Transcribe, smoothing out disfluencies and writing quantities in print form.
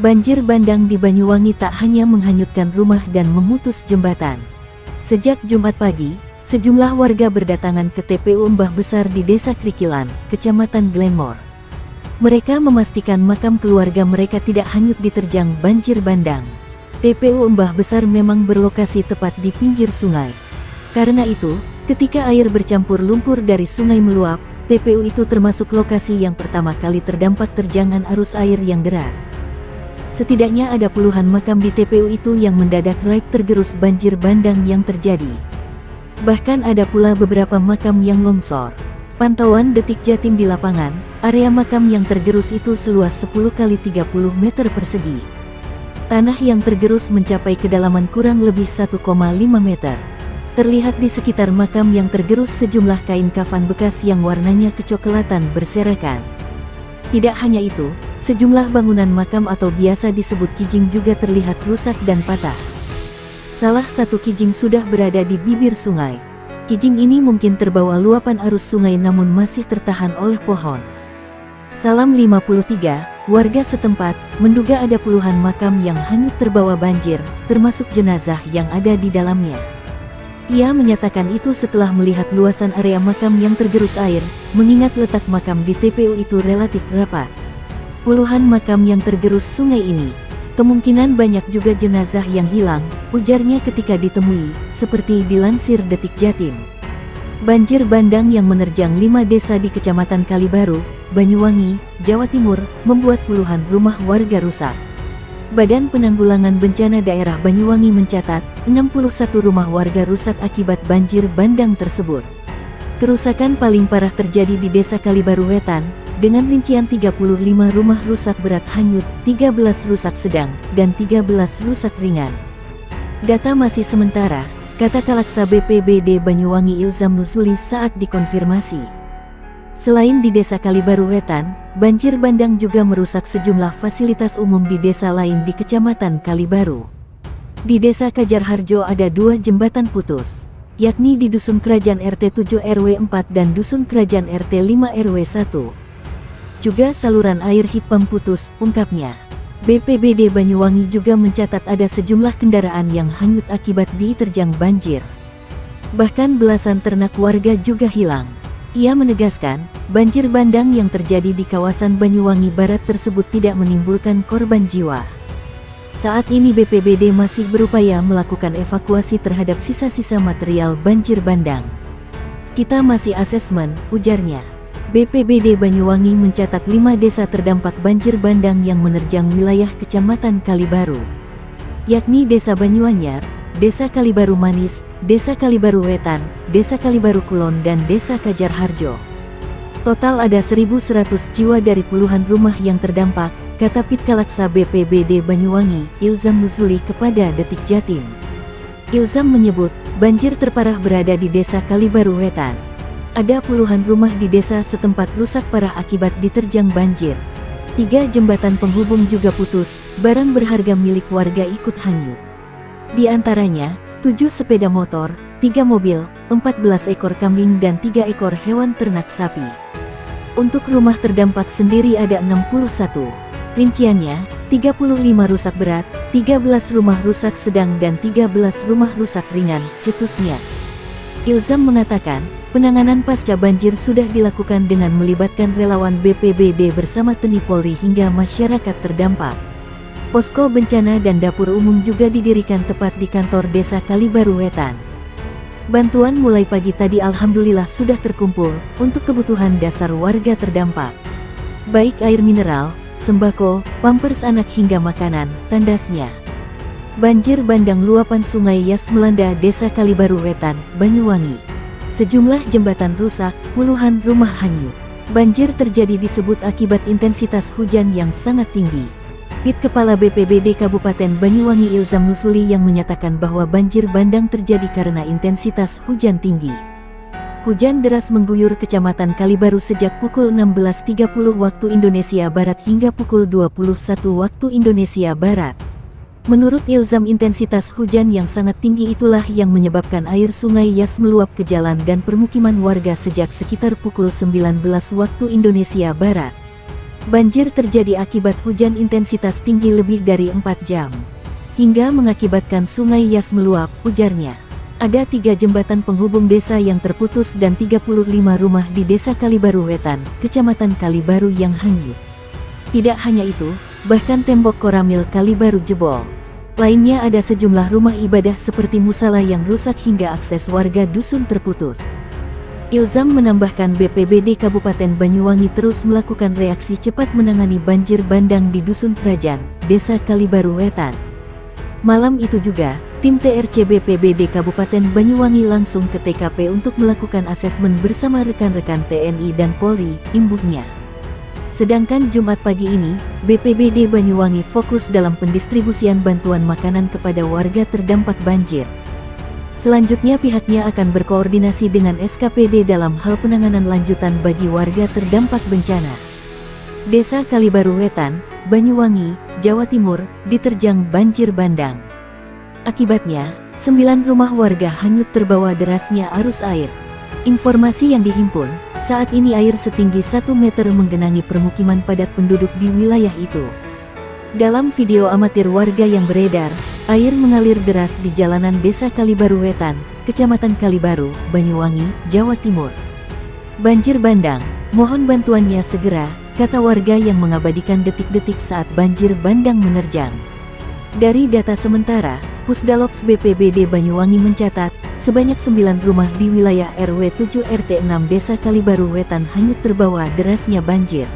Banjir bandang di Banyuwangi tak hanya menghanyutkan rumah dan memutus jembatan. Sejak Jumat pagi, sejumlah warga berdatangan ke TPU Mbah Besar di Desa Krikilan, Kecamatan Glenmore. Mereka memastikan makam keluarga mereka tidak hanyut diterjang banjir bandang. TPU Mbah Besar memang berlokasi tepat di pinggir sungai. Karena itu, ketika air bercampur lumpur dari sungai meluap, TPU itu termasuk lokasi yang pertama kali terdampak terjangan arus air yang deras. Setidaknya ada puluhan makam di TPU itu yang mendadak raib tergerus banjir bandang yang terjadi. Bahkan ada pula beberapa makam yang longsor. Pantauan Detik Jatim di lapangan, area makam yang tergerus itu seluas 10 kali 30 meter persegi. Tanah yang tergerus mencapai kedalaman kurang lebih 1,5 meter. Terlihat di sekitar makam yang tergerus sejumlah kain kafan bekas yang warnanya kecoklatan berserakan. Tidak hanya itu, sejumlah bangunan makam atau biasa disebut kijing juga terlihat rusak dan patah. Salah satu kijing sudah berada di bibir sungai. Kijing ini mungkin terbawa luapan arus sungai namun masih tertahan oleh pohon. Salam 53, warga setempat, menduga ada puluhan makam yang hanyut terbawa banjir, termasuk jenazah yang ada di dalamnya. Ia menyatakan itu setelah melihat luasan area makam yang tergerus air, mengingat letak makam di TPU itu relatif rapat. Puluhan makam yang tergerus sungai ini, kemungkinan banyak juga jenazah yang hilang, ujarnya ketika ditemui, seperti dilansir Detik Jatim. Banjir bandang yang menerjang 5 desa di Kecamatan Kalibaru, Banyuwangi, Jawa Timur, membuat puluhan rumah warga rusak. Badan Penanggulangan Bencana Daerah Banyuwangi mencatat, 61 rumah warga rusak akibat banjir bandang tersebut. Kerusakan paling parah terjadi di Desa Kalibaru Wetan, dengan rincian 35 rumah rusak berat hanyut, 13 rusak sedang, dan 13 rusak ringan. Data masih sementara, kata Kalaksa BPBD Banyuwangi Ilzam Nusuli saat dikonfirmasi. Selain di Desa Kalibaru Wetan, banjir bandang juga merusak sejumlah fasilitas umum di desa lain di Kecamatan Kalibaru. Di Desa Kajarharjo ada 2 jembatan putus, yakni di Dusun Kerajaan RT 7 RW 4 dan Dusun Kerajaan RT 5 RW 1. Juga saluran air Hipam putus, ungkapnya. BPBD Banyuwangi juga mencatat ada sejumlah kendaraan yang hanyut akibat diterjang banjir. Bahkan belasan ternak warga juga hilang. Ia menegaskan, banjir bandang yang terjadi di kawasan Banyuwangi Barat tersebut tidak menimbulkan korban jiwa. Saat ini BPBD masih berupaya melakukan evakuasi terhadap sisa-sisa material banjir bandang. Kita masih asesmen, ujarnya. BPBD Banyuwangi mencatat 5 desa terdampak banjir bandang yang menerjang wilayah Kecamatan Kalibaru, yakni Desa Banyuanyar, Desa Kalibaru Manis, Desa Kalibaru Wetan, Desa Kalibaru Kulon dan Desa Kajarharjo. Total ada 1.100 jiwa dari puluhan rumah yang terdampak, kata Pitkalaksa BPBD Banyuwangi, Ilzam Nusuli kepada Detik Jatim. Ilzam menyebut, banjir terparah berada di Desa Kalibaru Wetan. Ada puluhan rumah di desa setempat rusak parah akibat diterjang banjir. 3 jembatan penghubung juga putus, barang berharga milik warga ikut hanyut. Di antaranya, 7 sepeda motor, 3 mobil, 14 ekor kambing dan 3 ekor hewan ternak sapi. Untuk rumah terdampak sendiri ada 61. Rinciannya, 35 rusak berat, 13 rumah rusak sedang dan 13 rumah rusak ringan, cetusnya. Ilzam mengatakan, penanganan pasca banjir sudah dilakukan dengan melibatkan relawan BPBD bersama TNI Polri hingga masyarakat terdampak. Posko bencana dan dapur umum juga didirikan tepat di kantor Desa Kalibaru Wetan. Bantuan mulai pagi tadi alhamdulillah sudah terkumpul untuk kebutuhan dasar warga terdampak. Baik air mineral, sembako, pampers anak hingga makanan, tandasnya. Banjir bandang luapan sungai Yas melanda Desa Kalibaru Wetan, Banyuwangi. Sejumlah jembatan rusak, puluhan rumah hanyut. Banjir terjadi disebut akibat intensitas hujan yang sangat tinggi. Pit Kepala BPBD Kabupaten Banyuwangi Ilzam Nusuli yang menyatakan bahwa banjir bandang terjadi karena intensitas hujan tinggi. Hujan deras mengguyur Kecamatan Kalibaru sejak pukul 16.30 waktu Indonesia Barat hingga pukul 21 waktu Indonesia Barat. Menurut Ilzam, intensitas hujan yang sangat tinggi itulah yang menyebabkan air sungai Yas meluap ke jalan dan permukiman warga sejak sekitar pukul 19 waktu Indonesia Barat. Banjir terjadi akibat hujan intensitas tinggi lebih dari 4 jam. Hingga mengakibatkan sungai Yas meluap, ujarnya. Ada 3 jembatan penghubung desa yang terputus dan 35 rumah di Desa Kalibaru Wetan, Kecamatan Kalibaru yang hanyut. Tidak hanya itu, bahkan tembok Koramil Kalibaru jebol. Lainnya ada sejumlah rumah ibadah seperti musala yang rusak hingga akses warga dusun terputus. Ilzam menambahkan BPBD Kabupaten Banyuwangi terus melakukan reaksi cepat menangani banjir bandang di Dusun Kerajaan, Desa Kalibaru Wetan. Malam itu juga, tim TRC BPBD Kabupaten Banyuwangi langsung ke TKP untuk melakukan asesmen bersama rekan-rekan TNI dan Polri, imbuhnya. Sedangkan Jumat pagi ini, BPBD Banyuwangi fokus dalam pendistribusian bantuan makanan kepada warga terdampak banjir. Selanjutnya pihaknya akan berkoordinasi dengan SKPD dalam hal penanganan lanjutan bagi warga terdampak bencana. Desa Kalibaru Wetan, Banyuwangi, Jawa Timur, diterjang banjir bandang. Akibatnya, 9 rumah warga hanyut terbawa derasnya arus air. Informasi yang dihimpun, saat ini air setinggi 1 meter menggenangi permukiman padat penduduk di wilayah itu. Dalam video amatir warga yang beredar, air mengalir deras di jalanan Desa Kalibaru Wetan, Kecamatan Kalibaru, Banyuwangi, Jawa Timur. Banjir bandang, mohon bantuannya segera, kata warga yang mengabadikan detik-detik saat banjir bandang menerjang. Dari data sementara, Pusdalops BPBD Banyuwangi mencatat, sebanyak 9 rumah di wilayah RW 7 RT 6 Desa Kalibaru Wetan hanyut terbawa derasnya banjir.